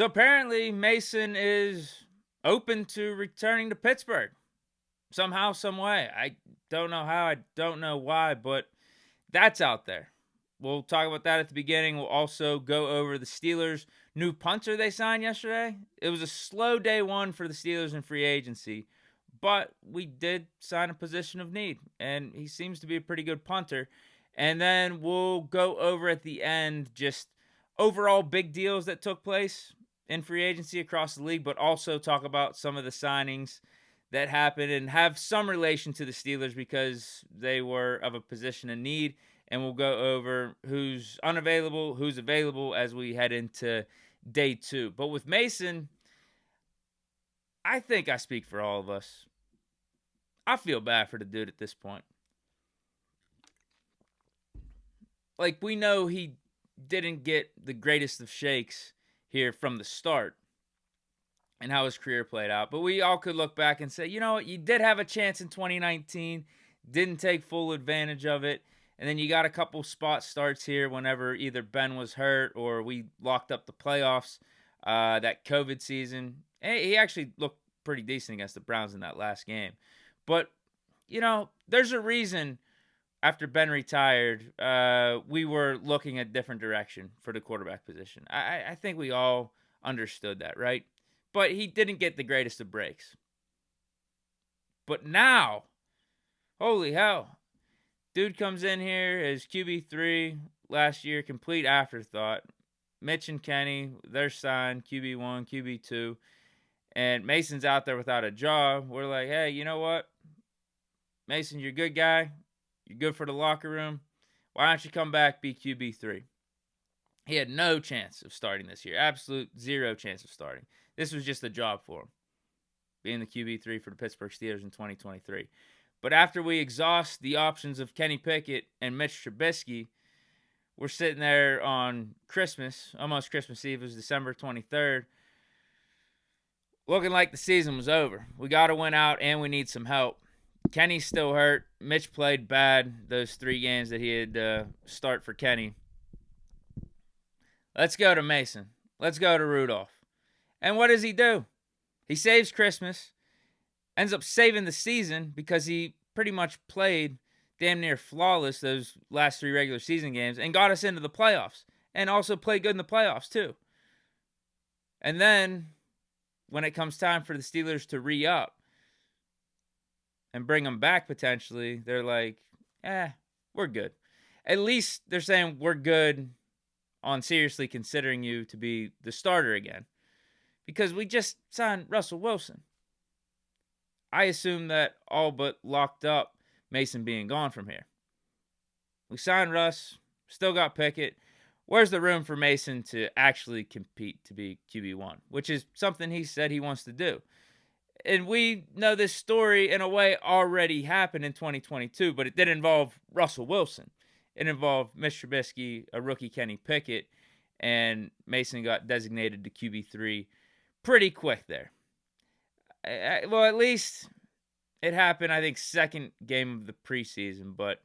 So apparently Mason is open to returning to Pittsburgh somehow, some way. I don't know how, I don't know why, but that's out there. We'll talk about that at the beginning. We'll also go over the Steelers' new punter they signed yesterday. It was a slow day one for the Steelers in free agency, but we did sign a position of need, and he seems to be a pretty good punter. And then we'll go over at the end just overall big deals that took place in free agency across the league, but also talk about some of the signings that happened and have some relation to the Steelers because they were of a position of need. And we'll go over who's unavailable, who's available as we head into day two. But with Mason, I think I speak for all of us. I feel bad for the dude at this point. Like, we know he didn't get the greatest of shakes here from the start and how his career played out. But we all could look back and say, you know what, you did have a chance in 2019, didn't take full advantage of it. And then you got a couple spot starts here whenever either Ben was hurt or we locked up the playoffs that COVID season. He actually looked pretty decent against the Browns in that last game. But, you know, there's a reason after Ben retired, we were looking a different direction for the quarterback position. I think we all understood that, right? But he didn't get the greatest of breaks. But now, holy hell. Dude comes in here as QB3 last year, complete afterthought. Mitch and Kenny, they're signed, QB1, QB2. And Mason's out there without a job. We're like, hey, you know what? Mason, you're a good guy. You're good for the locker room. Why don't you come back, be QB3? He had no chance of starting this year. Absolute zero chance of starting. This was just a job for him, being the QB3 for the Pittsburgh Steelers in 2023. But after we exhaust the options of Kenny Pickett and Mitch Trubisky, we're sitting there on Christmas, almost Christmas Eve. It was December 23rd, looking like the season was over. We got to win out, and we need some help. Kenny's still hurt. Mitch played bad those 3 games that he had start for Kenny. Let's go to Mason. Let's go to Rudolph. And what does he do? He saves Christmas, ends up saving the season because he pretty much played damn near flawless those last 3 regular season games and got us into the playoffs and also played good in the playoffs too. And then when it comes time for the Steelers to re-up and bring them back potentially, they're like, we're good. At least they're saying we're good on seriously considering you to be the starter again. Because we just signed Russell Wilson. I assume that all but locked up Mason being gone from here. We signed Russ, still got Pickett. Where's the room for Mason to actually compete to be QB1? Which is something he said he wants to do. And we know this story in a way already happened in 2022, but it did involve Russell Wilson. It involved Mitch Trubisky, a rookie Kenny Pickett, and Mason got designated to QB3 pretty quick there. Well, at least it happened, I think, second game of the preseason, but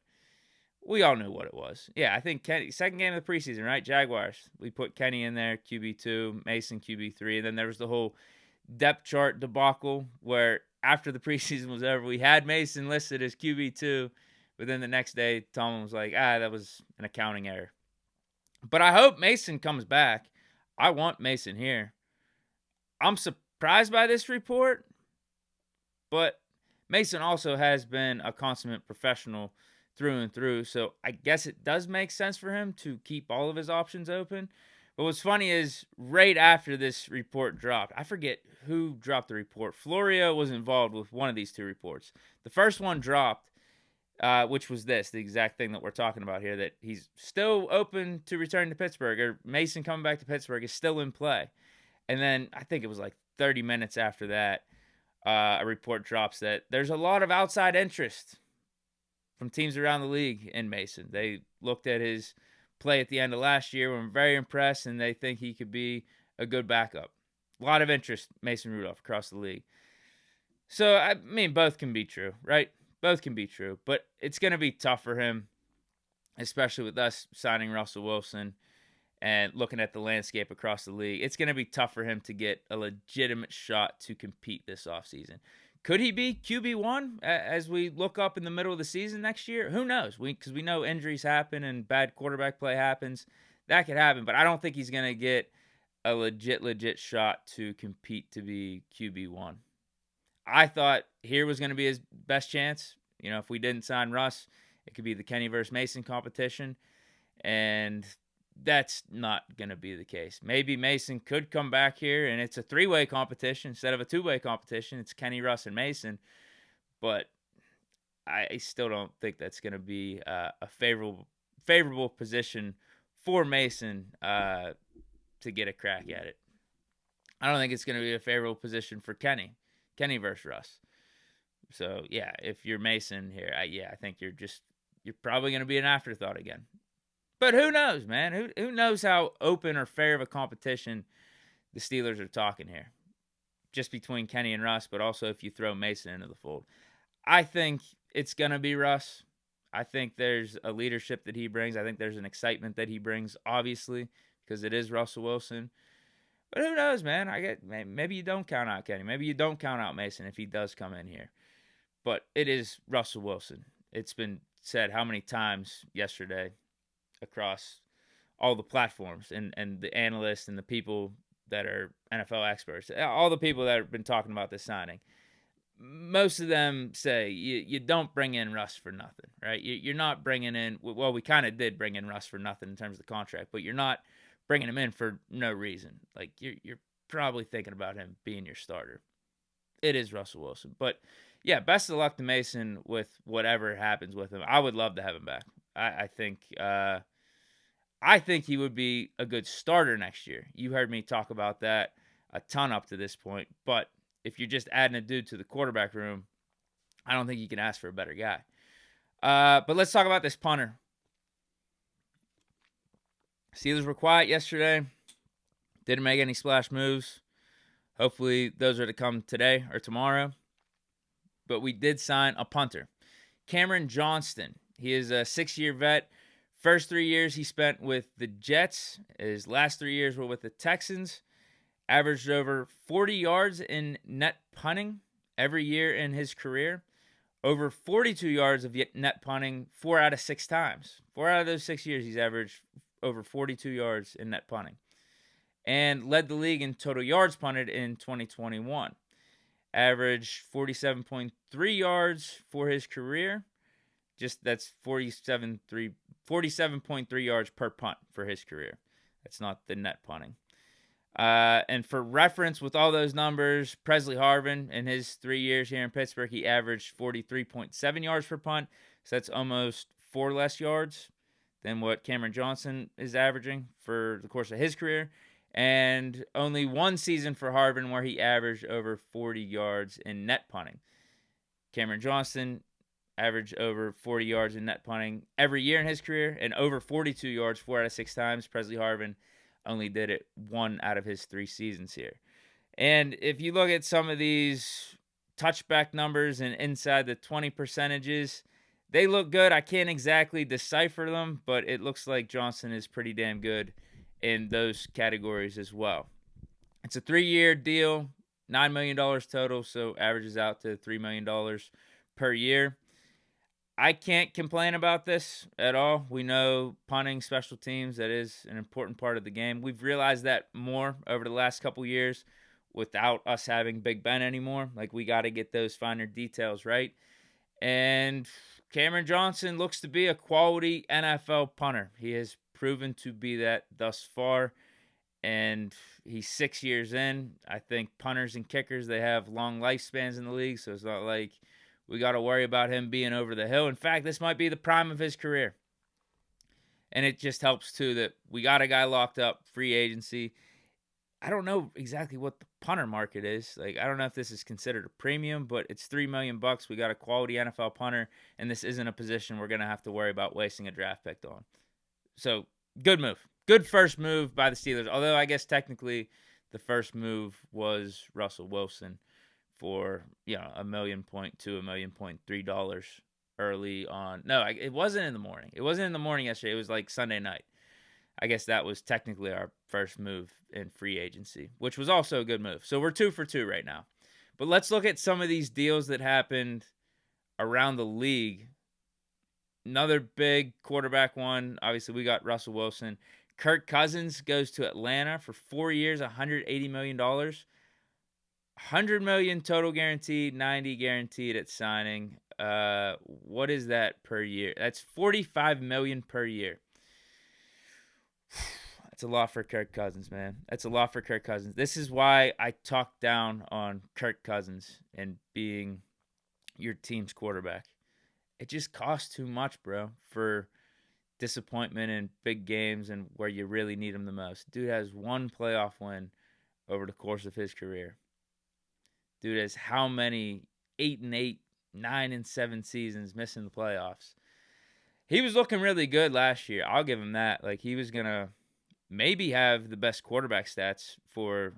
we all knew what it was. Yeah, I think Kenny, second game of the preseason, right? Jaguars. We put Kenny in there, QB2, Mason QB3, and then there was the whole depth chart debacle where after the preseason was over, we had Mason listed as QB2, but then the next day, Tomlin was like, that was an accounting error. But I hope Mason comes back. I want Mason here. I'm surprised by this report, but Mason also has been a consummate professional through and through, so I guess it does make sense for him to keep all of his options open. But what's funny is right after this report dropped, I forget who dropped the report. Florio was involved with one of these 2 reports. The first one dropped, which was this, the exact thing that we're talking about here, that he's still open to return to Pittsburgh, or Mason coming back to Pittsburgh is still in play. And then I think it was like 30 minutes after that, a report drops that there's a lot of outside interest from teams around the league in Mason. They looked at his play at the end of last year, were very impressed, and they think he could be a good backup. A lot of interest, Mason Rudolph, across the league. So, I mean, both can be true, right? Both can be true, but it's going to be tough for him, especially with us signing Russell Wilson and looking at the landscape across the league, it's going to be tough for him to get a legitimate shot to compete this offseason. Could he be QB1 as we look up in the middle of the season next year? Who knows? Because we know injuries happen and bad quarterback play happens. That could happen, but I don't think he's going to get a legit shot to compete to be QB1. I thought here was going to be his best chance. You know, if we didn't sign Russ, it could be the Kenny versus Mason competition, and that's not going to be the case. Maybe Mason could come back here, and it's a three-way competition instead of a two-way competition. It's Kenny, Russ, and Mason, but I still don't think that's going to be a favorable position for Mason to get a crack at it. I don't think it's going to be a favorable position for Kenny versus Russ. So, yeah, if you're Mason here, I think you're probably going to be an afterthought again. But who knows, man? Who knows how open or fair of a competition the Steelers are talking here? Just between Kenny and Russ, but also if you throw Mason into the fold. I think it's going to be Russ. I think there's a leadership that he brings. I think there's an excitement that he brings, obviously, because it is Russell Wilson. But who knows, man? Maybe you don't count out Kenny. Maybe you don't count out Mason if he does come in here. But it is Russell Wilson. It's been said how many times yesterday across all the platforms and the analysts and the people that are NFL experts, all the people that have been talking about this signing. Most of them say you don't bring in Russ for nothing, right? You're not bringing in, well, we kind of did bring in Russ for nothing in terms of the contract, but you're not bringing him in for no reason. Like, you're probably thinking about him being your starter. It is Russell Wilson. But, yeah, best of luck to Mason with whatever happens with him. I would love to have him back. I think he would be a good starter next year. You heard me talk about that a ton up to this point, but if you're just adding a dude to the quarterback room, I don't think you can ask for a better guy. But let's talk about this punter. Steelers were quiet yesterday. Didn't make any splash moves. Hopefully those are to come today or tomorrow. But we did sign a punter. Cameron Johnston. He is a 6-year vet. First 3 years he spent with the Jets. His last 3 years were with the Texans. Averaged over 40 yards in net punting every year in his career. Over 42 yards of net punting 4 out of 6 times. 4 out of those 6 years he's averaged over 42 yards in net punting. And led the league in total yards punted in 2021. Averaged 47.3 yards for his career. That's 47.3 yards per punt for his career. That's not the net punting. And for reference, with all those numbers, Presley Harvin, in his 3 years here in Pittsburgh, he averaged 43.7 yards per punt. So that's almost 4 less yards than what Cameron Johnston is averaging for the course of his career. And only one season for Harvin where he averaged over 40 yards in net punting. Cameron Johnston averaged over 40 yards in net punting every year in his career, and over 42 yards 4 out of 6 times. Presley Harvin only did it 1 out of his 3 seasons here. And if you look at some of these touchback numbers and inside the 20 percentages, they look good. I can't exactly decipher them, but it looks like Johnston is pretty damn good in those categories as well. It's a 3-year deal, $9 million total, so averages out to $3 million per year. I can't complain about this at all. We know punting, special teams, that is an important part of the game. We've realized that more over the last couple years without us having Big Ben anymore. Like, we got to get those finer details right. And Cameron Johnston looks to be a quality NFL punter. He has proven to be that thus far. And he's 6 years in. I think punters and kickers, they have long lifespans in the league, so it's not like we got to worry about him being over the hill. In fact, this might be the prime of his career. And it just helps, too, that we got a guy locked up, free agency. I don't know exactly what the punter market is. Like, I don't know if this is considered a premium, but it's $3 million. We got a quality NFL punter, and this isn't a position we're going to have to worry about wasting a draft pick on. So, good move. Good first move by the Steelers. Although, I guess technically the first move was Russell Wilson for, $1.2 million, $1.3 million early on. No, it wasn't in the morning. It wasn't in the morning yesterday. It was like Sunday night. I guess that was technically our first move in free agency, which was also a good move. So we're 2 for 2 right now. But let's look at some of these deals that happened around the league. Another big quarterback one. Obviously, we got Russell Wilson. Kirk Cousins goes to Atlanta for 4 years, $180 million. $100 million total guaranteed, $90 guaranteed at signing. What is that per year? That's $45 million per year. That's a lot for Kirk Cousins, man. That's a lot for Kirk Cousins. This is why I talk down on Kirk Cousins and being your team's quarterback. It just costs too much, bro, for disappointment in big games and where you really need him the most. Dude has one playoff win over the course of his career. Dude has how many 8-8, 9-7 seasons missing the playoffs. He was looking really good last year. I'll give him that. Like, he was going to maybe have the best quarterback stats for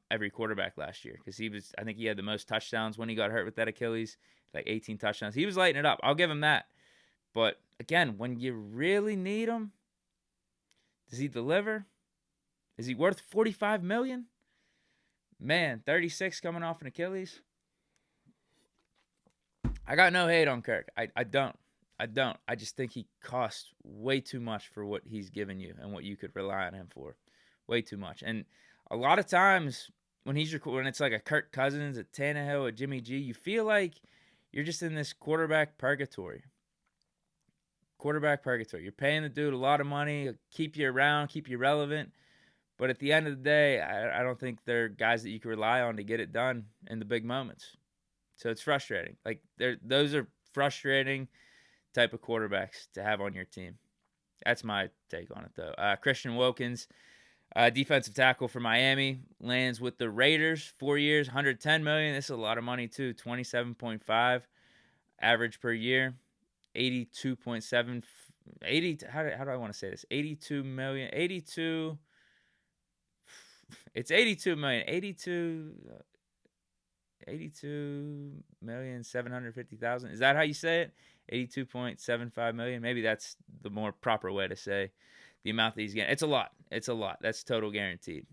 every quarterback last year, because I think he had the most touchdowns when he got hurt with that Achilles, like 18 touchdowns. He was lighting it up. I'll give him that. But again, when you really need him, does he deliver? Is he worth $45 million? Man, 36 coming off an Achilles. I got no hate on Kirk. I don't. I just think he costs way too much for what he's given you and what you could rely on him for. Way too much. And a lot of times when it's like a Kirk Cousins, a Tannehill, a Jimmy G, you feel like you're just in this quarterback purgatory. You're paying the dude a lot of money, keep you around, keep you relevant. But at the end of the day, I don't think they're guys that you can rely on to get it done in the big moments. So it's frustrating. Like, those are frustrating type of quarterbacks to have on your team. That's my take on it, though. Christian Wilkins, defensive tackle for Miami, lands with the Raiders. 4 years, $110 million. This is a lot of money, too. 27.5 average per year. 82.7. 80. How do I want to say this? 82 million. 82. It's 82 million. 82,750,000. Is that how you say it? 82.75 million. Maybe that's the more proper way to say the amount that he's getting. It's a lot. That's total guaranteed.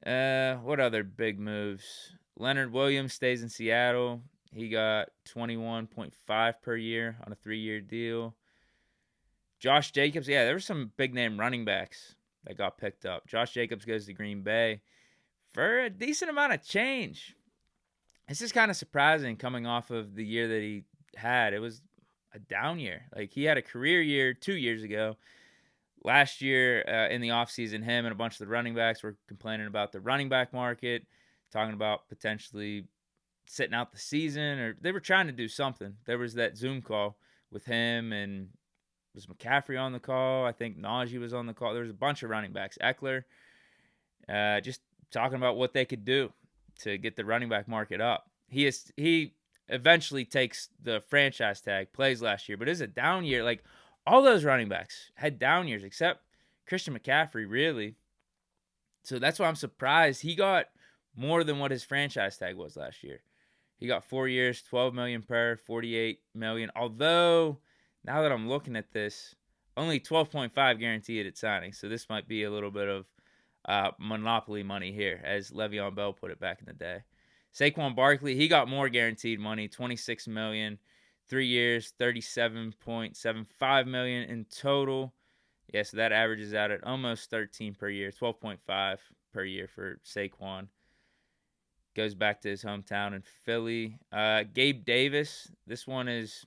What other big moves? Leonard Williams stays in Seattle. He got 21.5 per year on a 3-year deal. Josh Jacobs. Yeah, there were some big name running backs that got picked up. Josh Jacobs goes to Green Bay for a decent amount of change. This is kind of surprising coming off of the year that he had. It was a down year. Like, he had a career year 2 years ago. Last year in the offseason, him and a bunch of the running backs were complaining about the running back market, talking about potentially sitting out the season, or they were trying to do something. There was that Zoom call with him, and was McCaffrey on the call? I think Najee was on the call. There was a bunch of running backs. Eckler, just talking about what they could do to get the running back market up. He eventually takes the franchise tag, plays last year, but it's a down year. Like, all those running backs had down years except Christian McCaffrey, really. So that's why I'm surprised he got more than what his franchise tag was last year. He got 4 years, $12 million per, $48 million. Although, now that I'm looking at this, only 12.5 guaranteed at signing. So this might be a little bit of monopoly money here, as Le'Veon Bell put it back in the day. Saquon Barkley, he got more guaranteed money, $26 million, 3 years, $37.75 million in total. Yeah, so that averages out at almost 13 per year, 12.5 per year for Saquon. Goes back to his hometown in Philly. Gabe Davis, this one is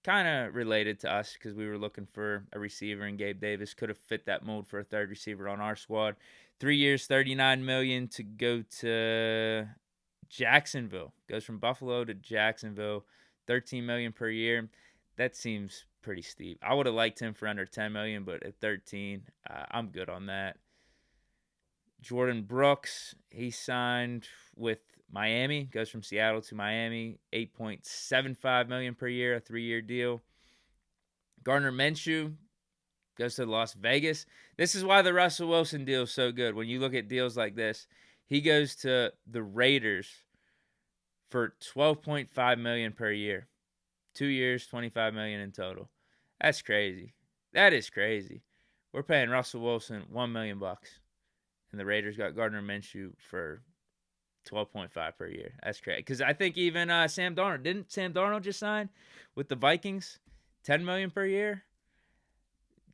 kind of related to us because we were looking for a receiver, and Gabe Davis could have fit that mold for a third receiver on our squad. 3 years, $39 million to go to Jacksonville. Goes from Buffalo to Jacksonville, $13 million per year. That seems pretty steep. I would have liked him for under $10 million, but at 13, I'm good on that. Jordan Brooks, he signed with Miami, goes from Seattle to Miami, $8.75 million per year, a 3-year deal. Gardner Minshew goes to Las Vegas. This is why the Russell Wilson deal is so good. When you look at deals like this, he goes to the Raiders for $12.5 million per year. 2 years, $25 million in total. That's crazy. That is crazy. We're paying Russell Wilson $1 million, and the Raiders got Gardner Minshew for 12.5 per year. That's crazy. Because I think even Sam Darnold just sign with the Vikings, $10 million per year?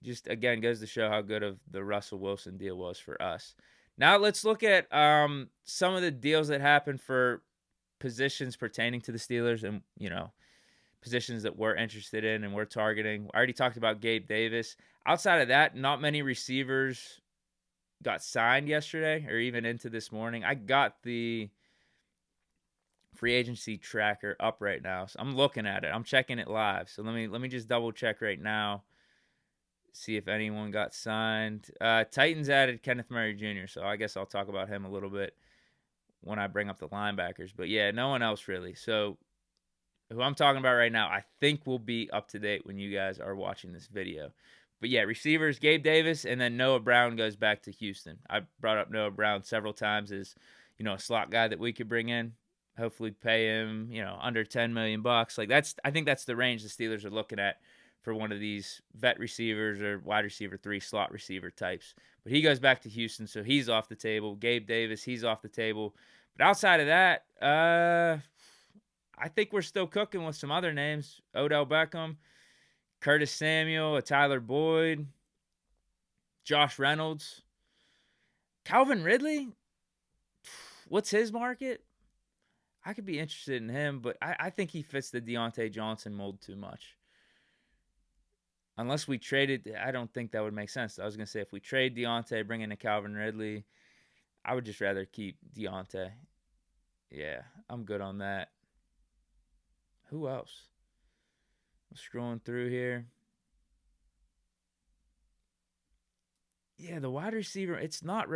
Just again goes to show how good of the Russell Wilson deal was for us. Now let's look at some of the deals that happened for positions pertaining to the Steelers, and positions that we're interested in and we're targeting. I already talked about Gabe Davis. Outside of that, not many receivers got signed yesterday or even into this morning. I got the free agency tracker up right now, so I'm looking at it. I'm checking it live. So let me just double check right now. See if anyone got signed. Titans added Kenneth Murray Jr., so I guess I'll talk about him a little bit when I bring up the linebackers. But yeah, no one else really. So who I'm talking about right now, I think will be up to date when you guys are watching this video. But yeah, receivers, Gabe Davis, and then Noah Brown goes back to Houston. I brought up Noah Brown several times as, a slot guy that we could bring in. Hopefully pay him, under $10 million. I think that's the range the Steelers are looking at for one of these vet receivers or wide receiver 3 slot receiver types. But he goes back to Houston, so he's off the table. Gabe Davis, he's off the table. But outside of that, I think we're still cooking with some other names. Odell Beckham, Curtis Samuel, Tyler Boyd, Josh Reynolds, Calvin Ridley. What's his market? I could be interested in him, but I think he fits the Diontae Johnson mold too much. Unless we traded, I don't think that would make sense. I was going to say if we trade Diontae, bring in a Calvin Ridley, I would just rather keep Diontae. Yeah, I'm good on that. Who else? I'm scrolling through here. Yeah, the wide receiver, it's not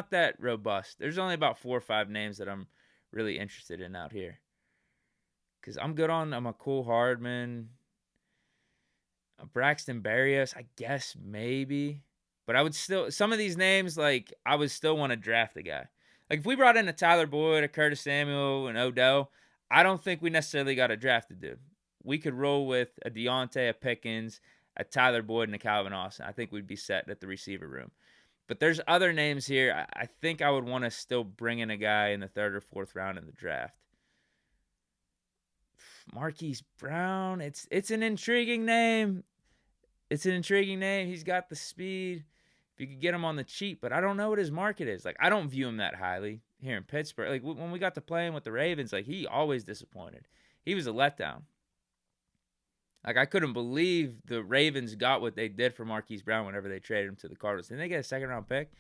that robust. There's only about 4 or 5 names that I'm really interested in out here. Because I'm a Cole Hardman, Braxton Berrios, I guess maybe. But I would still, some of these names, I would still want to draft a guy. Like if we brought in a Tyler Boyd, a Curtis Samuel, and Odell, I don't think we necessarily got to draft a dude. We could roll with a Diontae, a Pickens, a Tyler Boyd, and a Calvin Austin. I think we'd be set at the receiver room. But there's other names here. I think I would want to still bring in a guy in the 3rd or 4th round in the draft. Marquise Brown. It's an intriguing name. He's got the speed. If you could get him on the cheap, but I don't know what his market is. I don't view him that highly here in Pittsburgh. When we got to playing with the Ravens, he always disappointed. He was a letdown. I couldn't believe the Ravens got what they did for Marquise Brown whenever they traded him to the Cardinals. Didn't they get a 2nd-round pick?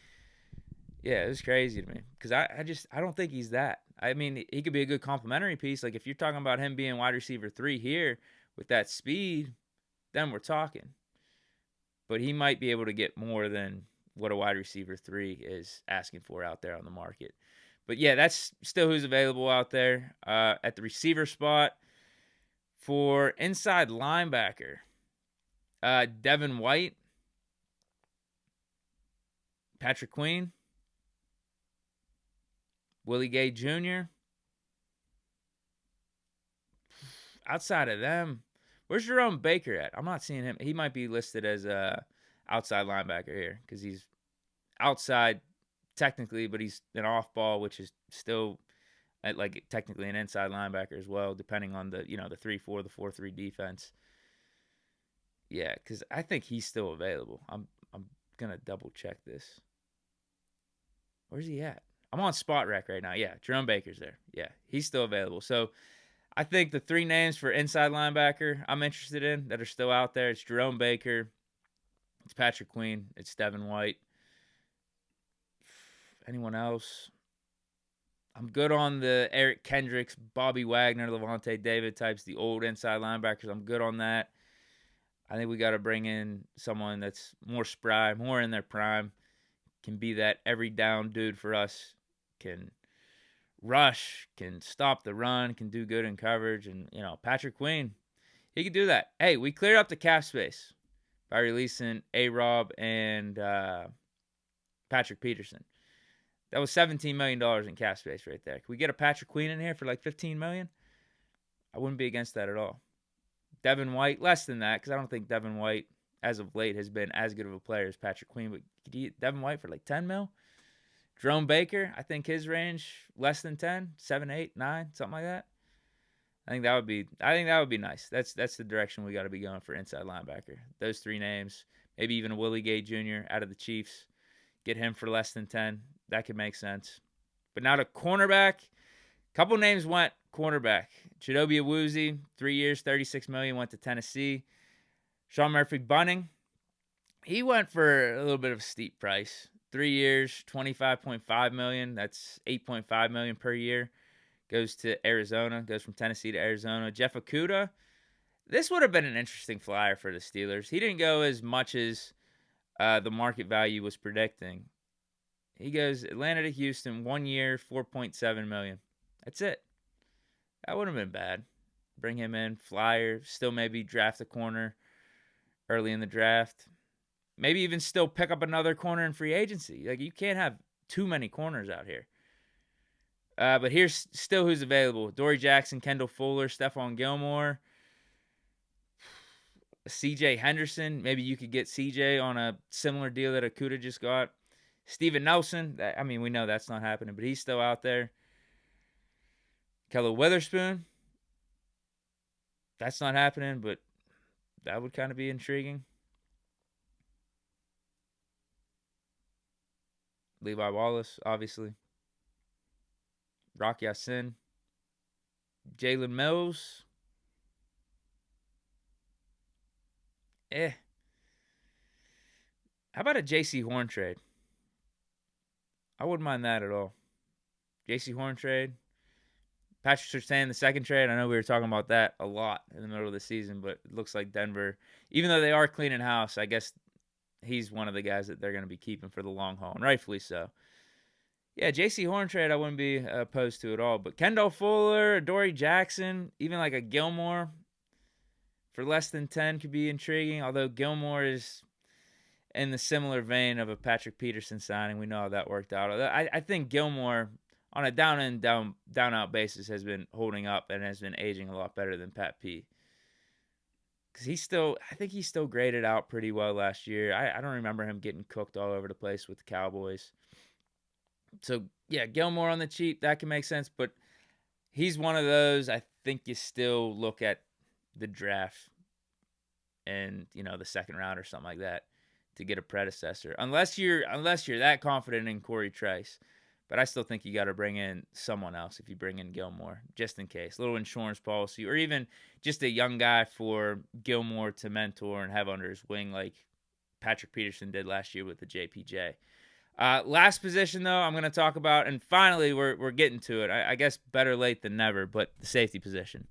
Yeah, it was crazy to me because I don't think he's that. I mean, he could be a good complimentary piece. If you're talking about him being wide receiver 3 here with that speed, then we're talking. But he might be able to get more than what a wide receiver 3 is asking for out there on the market. But yeah, that's still who's available out there at the receiver spot. For inside linebacker, Devin White, Patrick Queen, Willie Gay Jr. Outside of them, where's Jerome Baker at? I'm not seeing him. He might be listed as a outside linebacker here because he's outside technically, but he's an off ball, which is still technically an inside linebacker as well, depending on the 3-4, the 4-3 defense. Yeah, because I think he's still available. I'm gonna double check this. Where's he at? I'm on Spot Rec right now. Yeah, Jerome Baker's there. Yeah, he's still available. So I think the 3 names for inside linebacker I'm interested in that are still out there, it's Jerome Baker, it's Patrick Queen, it's Devin White. Anyone else? I'm good on the Eric Kendricks, Bobby Wagner, Levante David types, the old inside linebackers. I'm good on that. I think we got to bring in someone that's more spry, more in their prime, can be that every down dude for us, can rush, can stop the run, can do good in coverage. And, Patrick Queen, he could do that. Hey, we cleared up the cap space by releasing A-Rob and Patrick Peterson. That was $17 million in cap space right there. Can we get a Patrick Queen in here for $15 million? I wouldn't be against that at all. Devin White, less than that, because I don't think Devin White as of late has been as good of a player as Patrick Queen, but Devin White for like 10 mil. Jerome Baker, I think his range less than 10, 7, 8, 9, something like that. I think that would be nice. That's the direction we got to be going for inside linebacker. Those three names, maybe even a Willie Gay Jr. out of the Chiefs. Get him for less than 10. That could make sense. But now to cornerback. Couple names went cornerback. Chidobe Awuzie, 3 years, $36 million, went to Tennessee. Sean Murphy-Bunting, he went for a little bit of a steep price. 3 years, $25.5 million. That's $8.5 million per year. Goes to Arizona. Goes from Tennessee to Arizona. Jeff Okudah, this would have been an interesting flyer for the Steelers. He didn't go as much as the market value was predicting. He goes Atlanta to Houston, 1 year, $4.7 million. That's it. That wouldn't have been bad. Bring him in, flyer, still maybe draft a corner early in the draft. Maybe even still pick up another corner in free agency. Like, you can't have too many corners out here. But here's still who's available. Dory Jackson, Kendall Fuller, Stephon Gilmore, C.J. Henderson. Maybe you could get C.J. on a similar deal that Okudah just got. Steven Nelson. I mean, we know that's not happening, but he's still out there. Kelly Witherspoon. That's not happening, but that would kind of be intriguing. Levi Wallace, obviously. Rock Ya-Sin. Jalen Mills. How about a J.C. Horn trade? I wouldn't mind that at all. J.C. Horn trade. Patrick Surtain, the second trade. I know we were talking about that a lot in the middle of the season, but it looks like Denver, even though they are cleaning house, I guess he's one of the guys that they're going to be keeping for the long haul, and rightfully so. Yeah, J.C. Horn trade I wouldn't be opposed to at all. But Kendall Fuller, Dory Jackson, even like a Gilmore for less than 10 could be intriguing, although Gilmore is in the similar vein of a Patrick Peterson signing. We know how that worked out. I think Gilmore, on a down-out basis, has been holding up and has been aging a lot better than Pat P. Because I think he still graded out pretty well last year. I don't remember him getting cooked all over the place with the Cowboys. So, yeah, Gilmore on the cheap, that can make sense. But he's one of those, I think you still look at the draft and, the second round or something like that to get a predecessor. Unless you're that confident in Corey Trice. But I still think you got to bring in someone else if you bring in Gilmore, just in case. A little insurance policy, or even just a young guy for Gilmore to mentor and have under his wing like Patrick Peterson did last year with the JPJ. Last position, though, I'm going to talk about, and finally we're getting to it. I guess better late than never, but the safety position.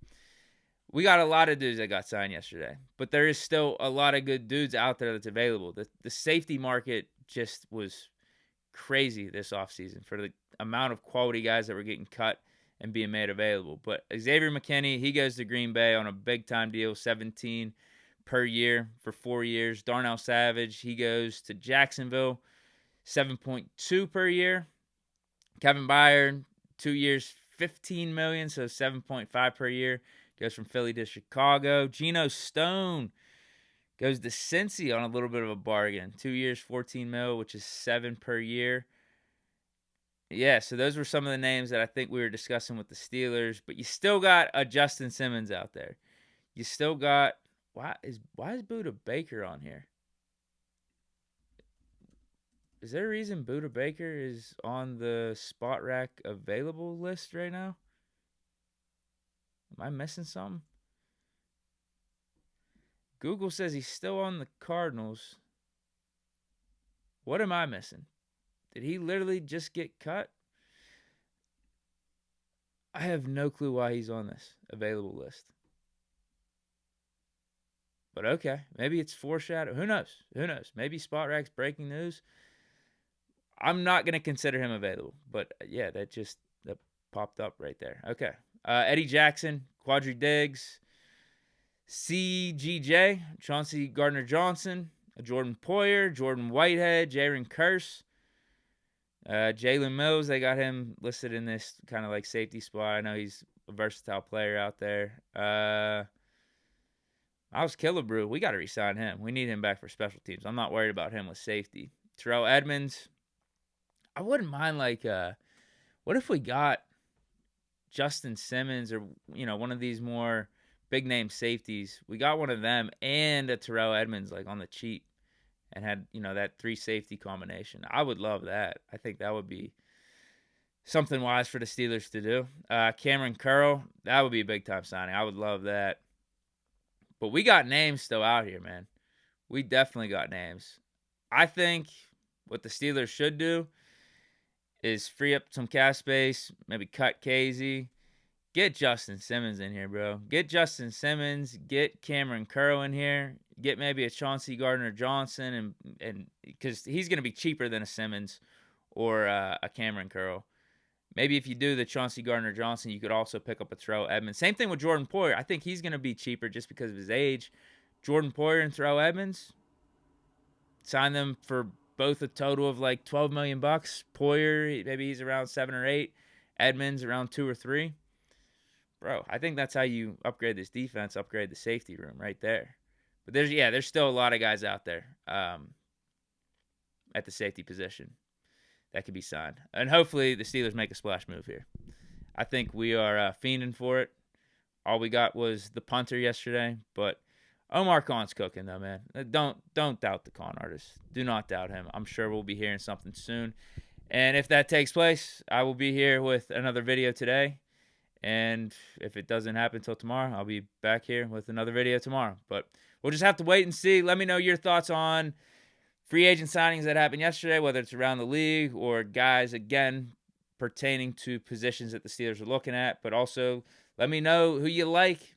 We got a lot of dudes that got signed yesterday, but there is still a lot of good dudes out there that's available. The safety market just was crazy this offseason for the amount of quality guys that were getting cut and being made available. But Xavier McKinney, he goes to Green Bay on a big-time deal, $17 per year for 4 years. Darnell Savage, he goes to Jacksonville, $7.2 per year. Kevin Byard, 2 years, $15 million, so $7.5 per year. Goes from Philly to Chicago. Geno Stone goes to Cincy on a little bit of a bargain. 2 years, $14 million, which is $7 per year. Yeah, so those were some of the names that I think we were discussing with the Steelers. But you still got a Justin Simmons out there. You still got why is Budda Baker on here? Is there a reason Budda Baker is on the Spot Rack available list right now? Am I missing something? Google says he's still on the Cardinals. What am I missing? Did he literally just get cut? I have no clue why he's on this available list. But okay, maybe it's foreshadow. Who knows? Maybe Spot Rack's breaking news. I'm not going to consider him available. But yeah, that popped up right there. Okay. Eddie Jackson, Quadri Diggs, CGJ, Chauncey Gardner-Johnson, Jordan Poyer, Jordan Whitehead, Jaron Kearse, Jalen Mills. They got him listed in this kind of like safety spot. I know he's a versatile player out there. Miles Killebrew, we got to re-sign him. We need him back for special teams. I'm not worried about him with safety. Terrell Edmonds, I wouldn't mind what if we got Justin Simmons or, one of these more big name safeties. We got one of them and a Terrell Edmonds on the cheap and had, that 3 safety combination. I would love that. I think that would be something wise for the Steelers to do. Cameron Curl, that would be a big time signing. I would love that. But we got names still out here, man. We definitely got names. I think what the Steelers should do is free up some cap space, maybe cut Casey, get Justin Simmons in here, bro. Get Justin Simmons, get Cameron Curl in here, get maybe a Chauncey Gardner-Johnson, and because he's going to be cheaper than a Simmons or a Cameron Curl. Maybe if you do the Chauncey Gardner-Johnson, you could also pick up a Terrell Edmonds. Same thing with Jordan Poyer. I think he's going to be cheaper just because of his age. Jordan Poyer and Terrell Edmonds, sign them for both a total of $12 million. Poyer, maybe he's around 7 or 8. Edmonds around 2 or 3. Bro, I think that's how you upgrade this defense, upgrade the safety room right there. But there's still a lot of guys out there at the safety position that could be signed. And hopefully the Steelers make a splash move here. I think we are fiending for it. All we got was the punter yesterday, but Omar Khan's cooking though, man. Don't doubt the con artist. Do not doubt him. I'm sure we'll be hearing something soon. And if that takes place, I will be here with another video today. And if it doesn't happen until tomorrow, I'll be back here with another video tomorrow. But we'll just have to wait and see. Let me know your thoughts on free agent signings that happened yesterday, whether it's around the league or guys, again, pertaining to positions that the Steelers are looking at. But also, let me know who you like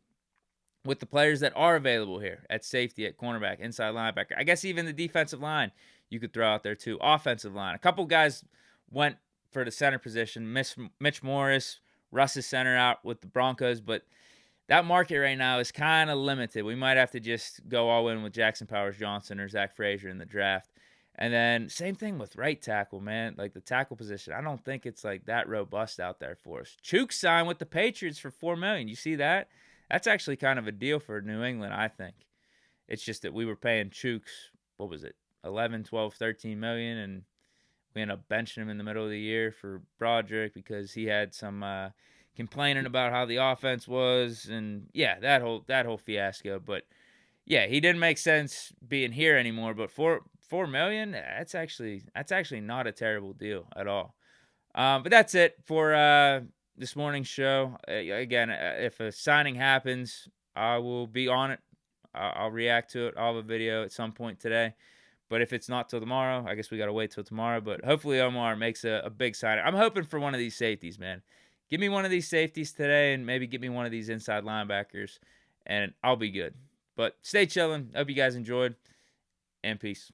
with the players that are available here at safety, at cornerback, inside linebacker. I guess even the defensive line you could throw out there too. Offensive line. A couple guys went for the center position. Mitch Morris, Russ is center out with the Broncos, but that market right now is kind of limited. We might have to just go all in with Jackson Powers-Johnson or Zach Frazier in the draft. And then same thing with right tackle, man. The tackle position, I don't think it's that robust out there for us. Chuk signed with the Patriots for $4 million. You see that? That's actually kind of a deal for New England, I think. It's just that we were paying Chuk's, what was it, 11, 12, 13 million, and we ended up benching him in the middle of the year for Broderick because he had some complaining about how the offense was, and yeah, that whole fiasco. But yeah, he didn't make sense being here anymore. But $4 million, that's actually not a terrible deal at all. But that's it for this morning's show. Again, if a signing happens, I will be on it. I'll react to it. I'll have a video at some point today. But if it's not till tomorrow, I guess we got to wait till tomorrow. But hopefully Omar makes a big signing. I'm hoping for one of these safeties, man. Give me one of these safeties today and maybe get me one of these inside linebackers, and I'll be good. But stay chilling. Hope you guys enjoyed, and peace.